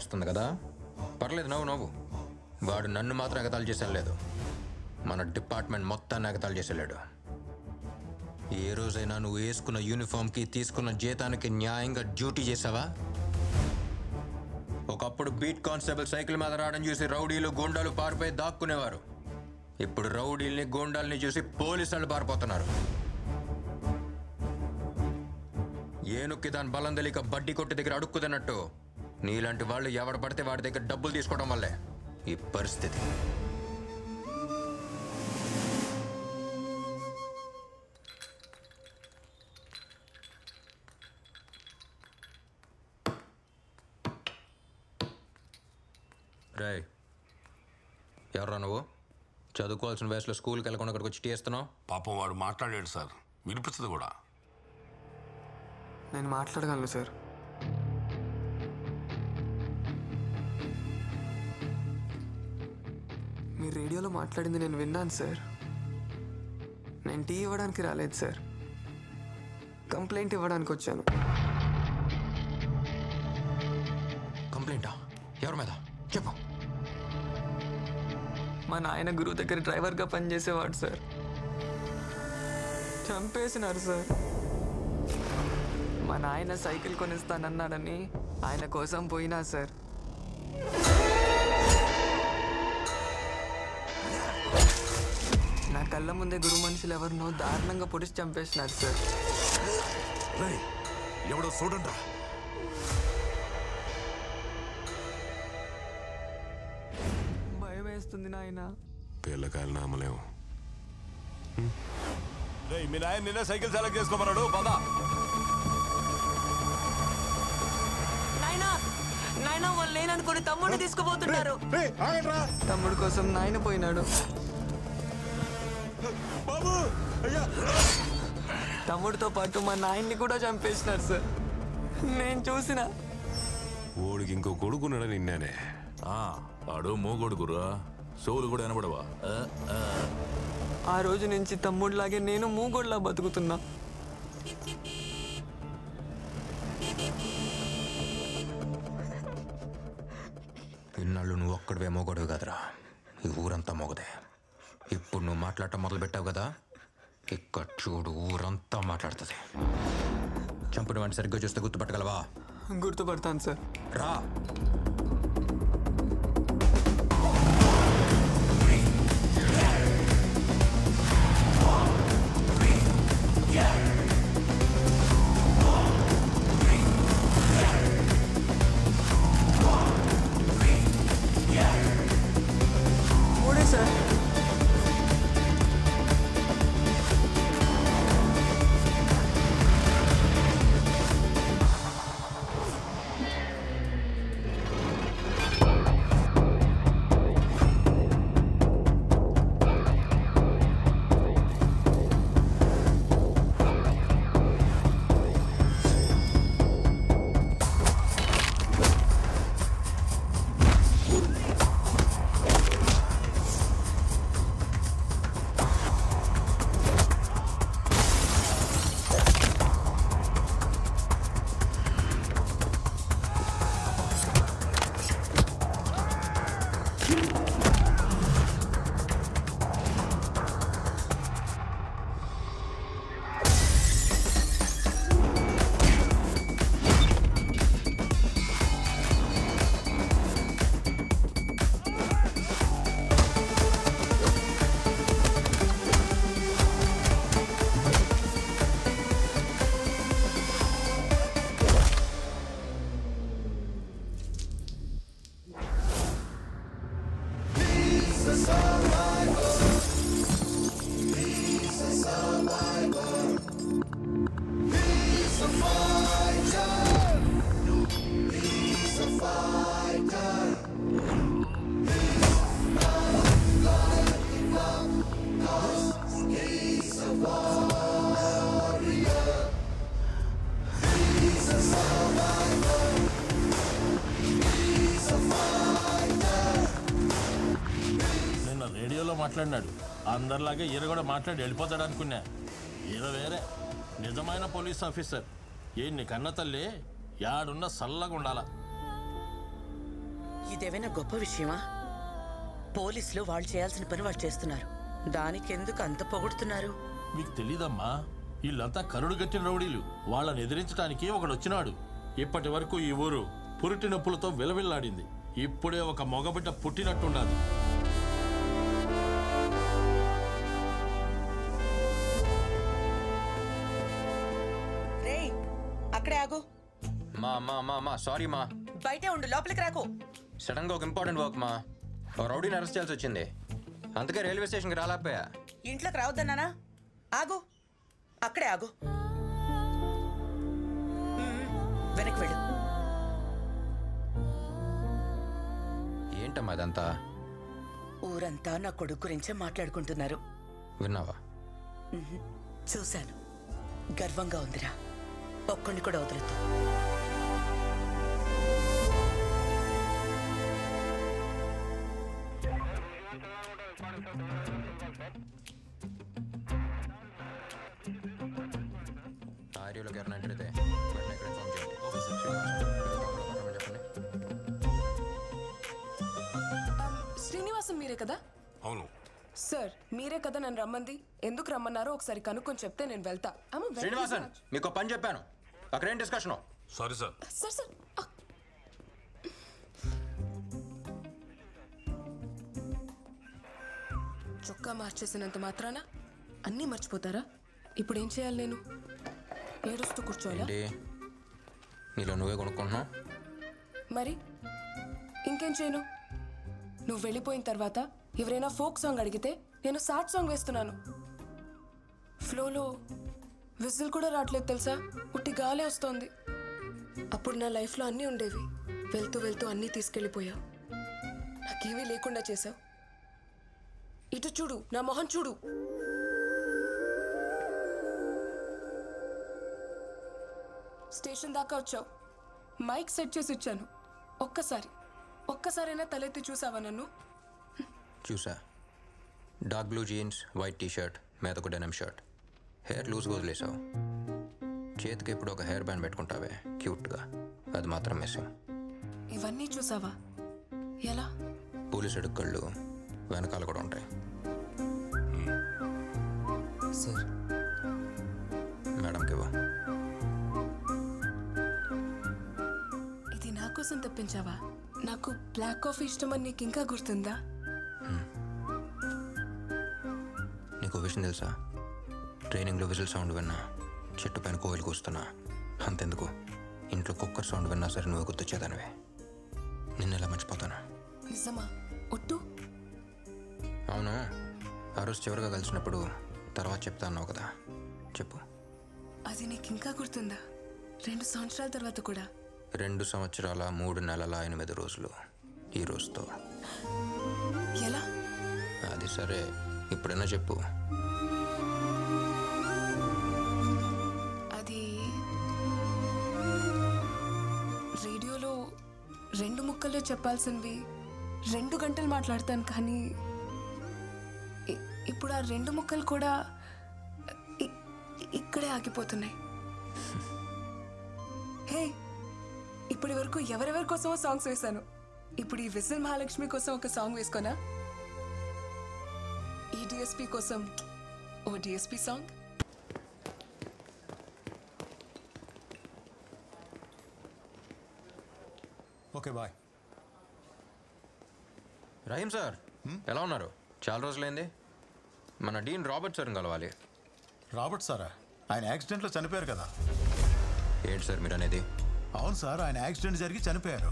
వస్తుంది కదా, పర్లేదు నవ్వు నవ్వు. వాడు నన్ను మాత్రం ఎగతాళి చేసేలేదు, మన డిపార్ట్మెంట్ మొత్తాన్ని ఎగతాళి చేసేలేడు. ఏ రోజైనా నువ్వు వేసుకున్న యూనిఫామ్కి తీసుకున్న జీతానికి న్యాయంగా డ్యూటీ చేసావా? ఒకప్పుడు బీట్ కానిస్టేబుల్ సైకిల్ మీద రావడం చూసి రౌడీలు గూండాలు పారిపోయి దాక్కునేవారు. ఇప్పుడు రౌడీల్ని గూండాల్ని చూసి పోలీసులు పారిపోతున్నారు. ఏనుక్కి దాని బలం తెలియక బడ్డీ కొట్టి దగ్గర అడుక్కుతున్నట్టు నీలాంటి వాళ్ళు ఎవడు పడితే వాడి దగ్గర డబ్బులు తీసుకోవడం వల్లే ఈ పరిస్థితి. రేయ్, ఎవర్రా నువ్వు? చదువుకోవాల్సిన వయసులో స్కూల్కి వెళ్ళకుండా అక్కడికి వచ్చి టీ ఇస్తున్నావు? పాపం వాడు మాట్లాడాడు సార్, వినిపిస్తుంది కూడా. నేను మాట్లాడగలను సార్. మీరు రేడియోలో మాట్లాడింది నేను విన్నాను సార్. నేను టీ ఇవ్వడానికి రాలేదు సార్, కంప్లైంట్ ఇవ్వడానికి వచ్చాను. కంప్లైంటా? ఎవరి మీద చెప్పు. మా నాయన గురువు దగ్గర డ్రైవర్గా పనిచేసేవాడు సార్. చంపేసినారు సార్. మా నాయన సైకిల్ కొనిస్తానన్నాడని ఆయన కోసం పోయినా సార్. నా కళ్ళ ముందే గురు మనుషులు ఎవరినో దారుణంగా పొడిచి చంపేసినారు సార్. ఎవడో చూడండి. భయం వేస్తుంది నాయన. పిల్లకాయలు నామలేము. మీ నాయన నిన్న సైకిల్ సెలెక్ట్ చేసుకోమన్నాడు. పద. నాయన వాళ్ళు లేననుకుని తమ్ముడిని తీసుకుపోతున్నారు. తమ్ముడు కోసం నాయన పోయినాడు. తమ్ముడితో పాటు మా నాయన్ని కూడా చంపేసినారు సార్. నేను చూసిన. ఓడికి ఇంకో కొడుకున్నాడు నిన్నే. ఆడు మూగొడుగురా, సోలు కూడా వినబడవా? ఆ రోజు నుంచి తమ్ముడిలాగే నేను మూగోడ్లా బతుకుతున్నా. ఇన్నాళ్ళు నువ్వు ఒక్కడివే మోగొడవి కదరా, ఈ ఊరంతా మోగదే. ఇప్పుడు నువ్వు మాట్లాడటం మొదలు పెట్టావు కదా, ఇక్కడ చూడు ఊరంతా మాట్లాడుతుంది. చంపిన వాడిని సరిగ్గా చూస్తే గుర్తుపట్టగలవా? గుర్తుపడతాను సార్. రా. సార్ మాట్లాడినాడు. అందరిలాగే ఈయన కూడా మాట్లాడి వెళ్ళిపోతాడు అనుకున్నా. ఈయన వేరే నిజమైన పోలీస్ ఆఫీసర్. ఏ నీ కన్న తల్లి యాడున్న సల్లగా ఉండాల. ఇదేమైనా గొప్ప విషయమా? పోలీసులు వాళ్ళు చేయాల్సిన పని వాళ్ళు చేస్తున్నారు. దానికెందుకు అంత పొగుడుతున్నారు? మీకు తెలీదమ్మా, వీళ్ళంతా కరుడు గట్టిన రౌడీలు. వాళ్ళని ఎదిరించడానికి ఒకడు వచ్చినాడు. ఇప్పటి వరకు ఈ ఊరు పురిటి నొప్పులతో విలవిల్లాడింది. ఇప్పుడే ఒక మగబిడ్డ పుట్టినట్టుండాలి. రేయ్, అక్కడే ఆగు. మా సారీ మా. బయటే ఉండు, లోపలికి రాకు. సడన్గా ఒక ఇంపార్టెంట్ వర్క్ మా. ఓ రౌడీని అరెస్ట్ చేయాల్సి వచ్చింది. అందుకే రైల్వే స్టేషన్కి రాలేకపోయా. ఇంట్లోకి రావద్దన్నానా? ఆగు, అక్కడే ఆగు. వెనక్కి వెళ్ళు. ఏంటమ్మా అదంతా? ఊరంతా నా కొడుకు గురించే మాట్లాడుకుంటున్నారు. విన్నావా? చూశాను. గర్వంగా ఉందిరా. ఒక్కడిని కూడా వదలొద్దు. ఆర్యోలోకి ఎవరైనా ఎంటర్ అయితే వెంటనే ఇక్కడ ఇన్ఫార్మ్ చేయండి. చెప్పండి. శ్రీనివాసం మీరే కదా? అవును. సార్ మీరే కదా నన్ను రమ్మంది. ఎందుకు రమ్మన్నారో ఒకసారి కనుక్కొని చెప్తే నేను వెళ్తా. శ్రీనివాసన్, మీకు పని చెప్పాను. అక్కడ ఏం discussion? Sorry sir. Sir sir చొక్కా మార్చేసినంత మాత్రాన అన్నీ మర్చిపోతారా? ఇప్పుడు ఏం చేయాలి నేను? ఏడుస్తూ కూర్చోవాలా? ఏంటి నీలో నువ్వే కొనుక్కుంటున్నావు? మరి ఇంకేం చేయను? నువ్వు వెళ్ళిపోయిన తర్వాత ఎవరైనా ఫోక్ సాంగ్ అడిగితే నేను సాడ్ సాంగ్ వేస్తున్నాను. ఫ్లోలో విజిల్ కూడా రావట్లేదు తెలుసా? ఉట్టి గాలే వస్తోంది. అప్పుడు నా లైఫ్లో అన్నీ ఉండేవి. వెళ్తూ వెళ్తూ అన్నీ తీసుకెళ్ళిపోయావు. నాకేమీ లేకుండా చేసావు. ఇటు చూడు, నా మొహం చూడు. స్టేషన్ దాకా వచ్చావు. మైక్ సెట్ చేసి ఇచ్చాను. ఒక్కసారైనా తలెత్తి చూసావా నన్ను? చూసా. Dark blue jeans, white T shirt, మీదకు డెనిమ్ షర్ట్. హెయిర్ లూజ్గా వదిలేసావు. చేతికి ఇప్పుడు ఒక హెయిర్ బ్యాండ్ పెట్టుకుంటావే క్యూట్గా, అది మాత్రం మిస్సింగ్. ఇవన్నీ చూసావా? ఎలా? పోలీసు అడుక్కళ్ళు వెనకాల కూడా ఉంటాయి. సార్ మేడంకి ఇవ్వు. ఇది నా కోసం తెప్పించావా? నాకు బ్లాక్ కాఫీ ఇష్టమని నీకు ఇంకా గుర్తుందా? నీకు విషయం తెలుసా? ట్రైనింగ్లో విజిల్ సౌండ్ విన్నా చెట్టు పైన కోయిలు కూస్తున్నా. అంతెందుకు, ఇంట్లో కుక్కర్ సౌండ్ విన్నా సరే నువ్వు గుర్తొచ్చేదానివే. నిన్నెలా మర్చిపోతాను? నిజమా? ఒట్టు? అవును, ఆ రోజు చివరిగా కలిసినప్పుడు తర్వాత చెప్తా అన్నావు కదా, చెప్పు. అది నీకు ఇంకా గుర్తుందా? 2 సంవత్సరాల తర్వాత కూడా. 2 సంవత్సరాల 3 నెలల 8 రోజులు ఈ రోజుతో. ఎలా? అది సరే, ఇప్పుడైనా చెప్పు. అది రేడియోలో 2 ముక్కల్లో చెప్పాల్సినవి 2 గంటలు మాట్లాడతాను, కానీ ఇప్పుడు ఆ 2 ముక్కలు కూడా ఇక్కడే ఆగిపోతున్నాయి. హే, ఇప్పటి వరకు ఎవరెవరి కోసమో సాంగ్స్ వేశాను. ఇప్పుడు ఈ విజిల్ మహాలక్ష్మి కోసం ఒక సాంగ్ వేసుకోనా? ఈ డిఎస్పీ కోసం ఓ DSP song. Okay boy. Rahim sir, ఎలా ఉన్నారు? చాలా రోజులైంది. మన డీన్ రాబర్ట్ సార్ని కలవాలి. రాబర్ట్ సారా? ఆయన యాక్సిడెంట్లో చనిపోయారు కదా. ఏంటి సార్ మీరు అనేది? అవును సార్, ఆయన యాక్సిడెంట్ జరిగి చనిపోయారు.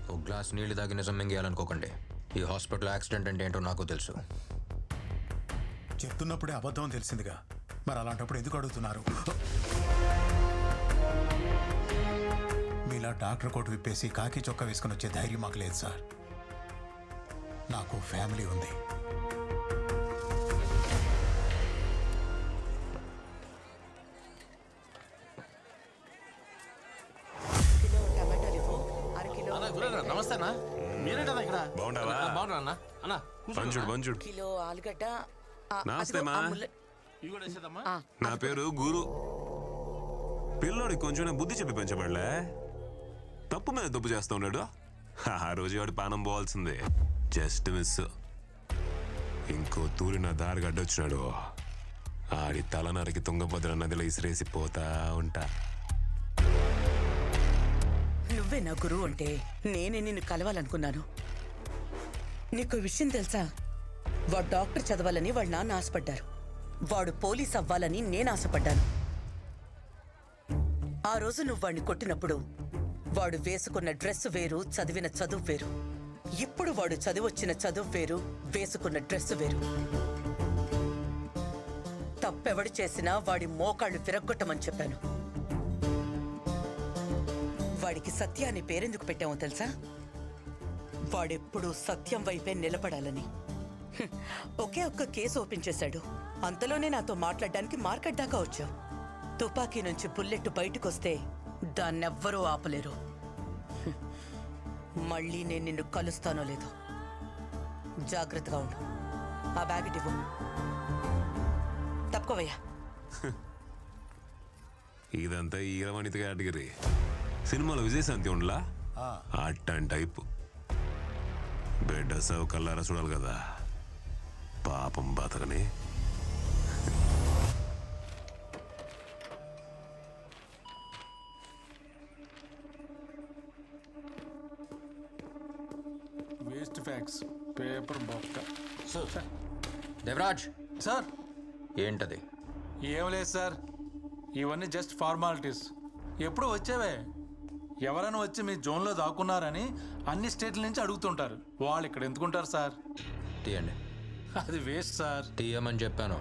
ఒక గ్లాస్ నీళ్లు తాగి నిజం మింగేయాలనుకోకండి. ఈ హాస్పిటల్ యాక్సిడెంట్ అంటే ఏంటో నాకు తెలుసు. చెప్తున్నప్పుడే అబద్ధం తెలిసిందిగా, మరి అలాంటప్పుడు ఎందుకు అడుగుతున్నారు? మీలా డాక్టర్ కోట్ విప్పేసి కాకి చొక్కా వేసుకుని వచ్చే ధైర్యం మాకు లేదు సార్. నాకు ఫ్యామిలీ ఉంది. కిలో టమాటాలు ఇవ్వు. 1/2 కిలో నమస్తే అన్న. మీరేటన్నా ఇక్కడ? బాగుండావా? బాగున్నా అన్న. అన్న పంచుడు పంచుడు. కిలో ఆలుగడ్డ నమస్తే మా. ఇవి కూడా వేసేదమ్మా. నా పేరు గురు. పిల్లోడికి కొంచెం బుద్ధి చెప్పి పెంచబడలే. తప్పు మీద తప్పు చేస్తా ఉన్నాడు. ఆ రోజు వాడు పానం పోవాల్సిందే, జస్ట్ మిస్. ఇంకో తూరి నా దారి గడ్డొచ్చినాడు. ఆడి తలనరికి తుంగభద్ర నదిలో ఇసిరేసి పోతా ఉంటా. నువ్వే నా గురువు అంటే నేనే నిన్ను కలవాలనుకున్నాను. నీకు విషయం తెలుసా? వాడు డాక్టర్ చదవాలని వాళ్ళ నాన్న ఆశపడ్డారు. వాడు పోలీస్ అవ్వాలని నేను ఆశపడ్డాను. ఆ రోజు నువ్వు వాడిని కొట్టినప్పుడు వాడు వేసుకున్న డ్రెస్ వేరు, చదివిన చదువు వేరు. ఇప్పుడు వాడు చదివొచ్చిన చదువు వేరు, వేసుకున్న డ్రెస్ వేరు. తప్పెవడు చేసినా వాడి మోకాళ్ళు విరగ్గొట్టమని చెప్పాను. వాడికి సత్య అని పేరెందుకు పెట్టామో తెలుసా? వాడెప్పుడు సత్యం వైపే నిలబడాలని. ఒకే ఒక్క కేసు ఓపెన్ చేశాడు. అంతలోనే నాతో మాట్లాడడానికి మార్కెట్ దాకా వచ్చావు. తుపాకీ నుంచి బుల్లెట్ బయటకొస్తే దాన్నెవ్వరూ ఆపలేరు. మళ్ళీ నేను నిన్ను కలుస్తానో లేదో జాగ్రత్తగా ఉండు. ఆ బ్యాగ్ ఇవ్వు. తప్పుకోవయ్యా. ఇదంతా ఈరవణిత కేటగిరీ. సినిమాలో విజయశాంతి ఉండలా అట్టని టైపు. బిడ్డ సవ్ కల్లారా చూడాలి కదా, పాపం బతకని. వేస్ట్ ఫ్యాక్స్ పేపర్ బొక్క. దేవరాజ్ సార్ ఏంటది? ఏం లేదు సార్, ఇవన్నీ జస్ట్ ఫార్మాలిటీస్. ఎప్పుడు వచ్చేవే. ఎవరైనా వచ్చి మీ జోన్లో దాక్కున్నారని అన్ని స్టేట్ల నుంచి అడుగుతుంటారు. వాళ్ళు ఇక్కడ ఎందుకుంటారు సార్? తీయండి. అది వేస్ట్ సార్. తీయమని చెప్పాను.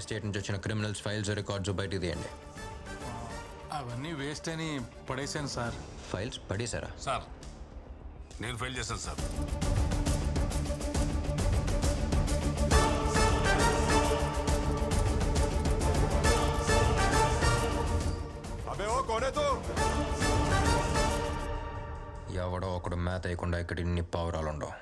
స్టేట్ నుంచి వచ్చిన క్రిమినల్స్ ఫైల్స్, రికార్డ్స్ బయటికి తీయండి. అవన్నీ వేస్ట్ అని పడేసాను సార్. ఫైల్స్ పడేశారా? సార్ నేను ఫైల్ చేస్తాను సార్. అబే ఓ కోనే తో. ఎవడో ఒకడు మ్యాథ్ అయ్యకుండా ఇక్కడ ఇన్ని పావురాలు ఉండవు.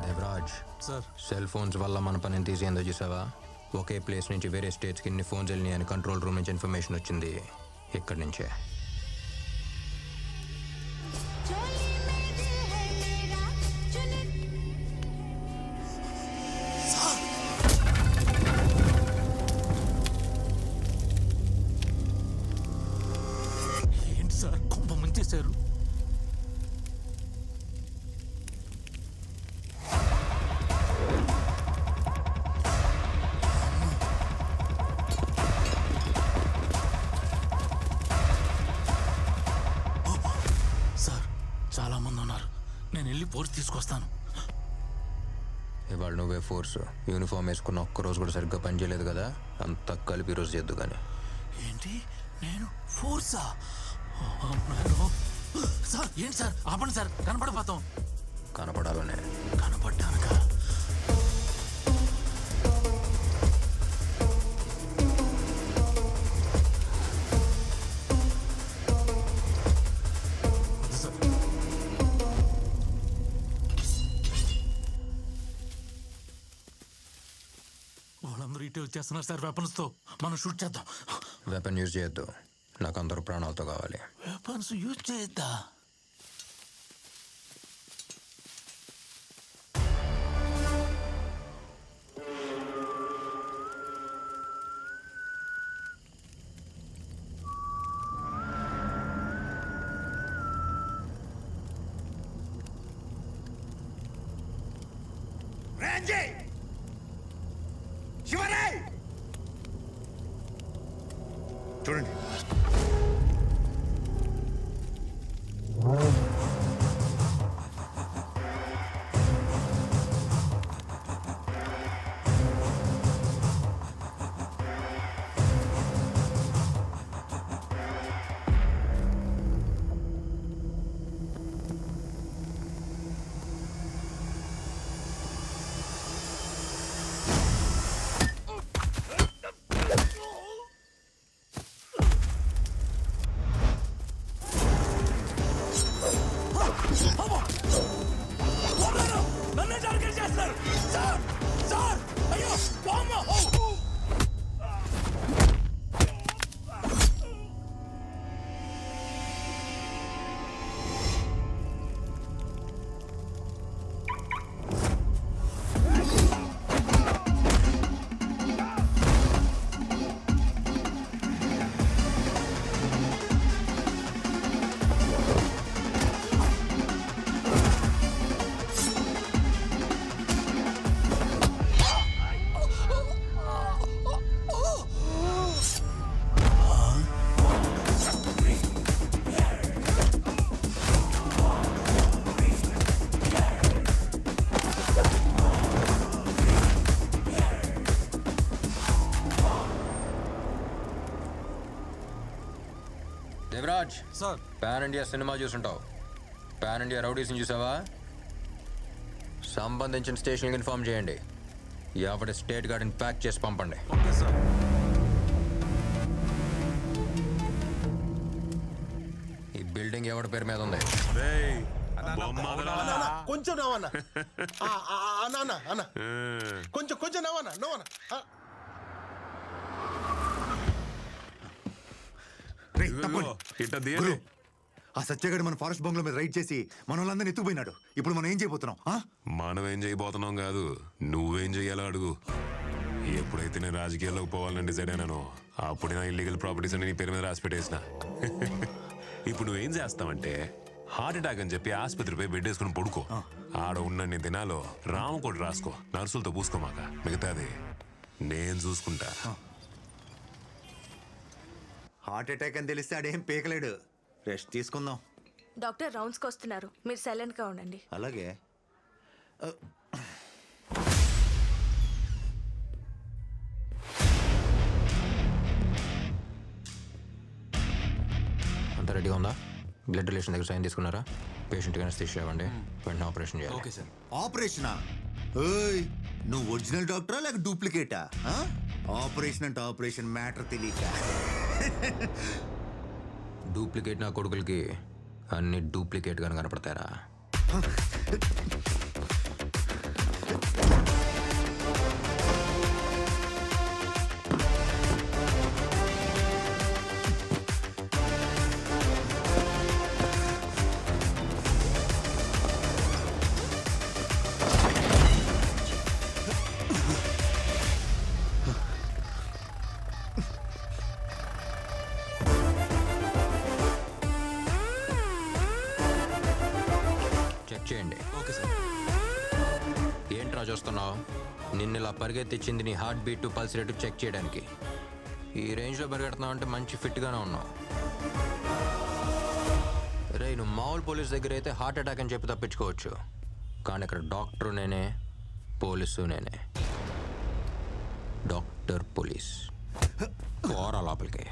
దేవరాజ్ సార్, సెల్ ఫోన్స్ వల్ల మన పనిని తీసేందో చూసావా? ఒకే ప్లేస్ నుంచి వేరే స్టేట్స్కి ఇన్ని ఫోన్స్ వెళ్ళినాయి అని కంట్రోల్ రూమ్ నుంచి ఇన్ఫర్మేషన్ వచ్చింది. ఇక్కడి నుంచే. ఏంటి సార్ కొంప ముంచేశారు? సార్ చాలా మంది ఉన్నారు, నేను వెళ్ళి ఫోర్స్ తీసుకొస్తాను. ఇవాళ నువ్వే ఫోర్స్. యూనిఫామ్ వేసుకున్న ఒక్కరోజు కూడా సరిగ్గా పనిచేయలేదు కదా, అంతా కలిపి ఈరోజు చేద్దు కానీ. ఏంటి నేను ఫోర్సా? సార్ ఏంటి సార్, ఆపండి సార్, కనపడిపోతాం. కనపడాలనే. కనపడ్డానుగా. వాళ్ళందరూ ఇటే వచ్చేస్తున్నారు సార్ వెపన్స్తో. మనం షూట్ చేద్దాం. వెపన్ యూజ్ చేయొద్దు, నాకు అందరూ ప్రాణాలతో కావాలి. వెపన్స్ యూజ్ చేయొద్దా? సార్. పాన్ ఇండియా సినిమా చూసుంటావు. పాన్ ఇండియా రౌడీస్ని చూసావా? సంబంధించిన స్టేషన్కి ఇన్ఫార్మ్ చేయండి. ఎవరి స్టేట్ గార్డ్ని ప్యాక్ చేసి పంపండి. Okay sir. ఈ బిల్డింగ్ ఎవరి పేరు మీద ఉంది? రేయ్, బొమ్మ వదలరా. కొంచెం నవ్వన్నా అన్న అన్న కొంచెం కొంచెం నవ్వన్నా నవ్వన్నా ఇదిగో, ఇట్ట తీయండి. ఆ సత్యగాడు మన ఫారెస్ట్ బంగ్లా మీద రైడ్ చేసి మన వాళ్ళందరినీ ఎత్తుకుపోయినాడు. ఇప్పుడు మనం ఏం చేయబోతున్నాం? మనం ఏం చేయబోతున్నాం కాదు, నువ్వేం చెయ్యాలో అడుగు. ఎప్పుడైతే నేను రాజకీయాల్లోకి పోవాలని డిసైడ్ అయినానో అప్పుడే నా ఇల్లీగల్ ప్రాపర్టీస్ అని నీ పేరు మీద రాసి పెట్టేసిన. ఇప్పుడు నువ్వేం చేస్తావంటే హార్ట్ అటాక్ అని చెప్పి ఆసుపత్రిపై బెడ్ వేసుకుని పడుకో. ఆడ ఉన్న దినాలో రామకోటి రాసుకో, నర్సులతో పూసుకోమాక. మిగతాది నేను చూసుకుంటా. హార్ట్ అటాక్ అని తెలిస్తే ఆడేం పీకలేడు. రెస్ట్ తీసుకుందాం. డాక్టర్ రౌండ్స్కి వస్తున్నారు, మీరు సైలెంట్గా ఉండండి. అలాగే. అంతా రెడీగా ఉందా? బ్లడ్ రిలేషన్ దగ్గర సైన్ తీసుకున్నారా? పేషెంట్ కానీ తీసేవండి, వెంటనే ఆపరేషన్ చేయాలి. Okay sir. ఆపరేషనా? ఏయ్, నువ్వు ఒరిజినల్ డాక్టరా లేక డూప్లికేటా? ఆపరేషన్ అంటే ఆపరేషన్ మ్యాటర్ తెలియక. డూప్లికేట్ నా కొడుకులకి అన్ని డూప్లికేట్గానే కనపడతారా? చేయండి. Okay sir. ఏంట్రా చూస్తున్నావు? నిన్ను ఇలా పరిగెత్తిచ్చింది నీ heart beat pulse rate check చేయడానికి. ఈ రేంజ్లో పరిగెడుతున్నావు అంటే మంచి ఫిట్గానే ఉన్నావు. రే, నువ్వు మామూలు పోలీస్ దగ్గర అయితే హార్ట్ అటాక్ అని చెప్పి తప్పించుకోవచ్చు, కానీ ఇక్కడ డాక్టర్ నేనే, పోలీసు నేనే. డాక్టర్ పోలీస్ పోరా లోపలికి.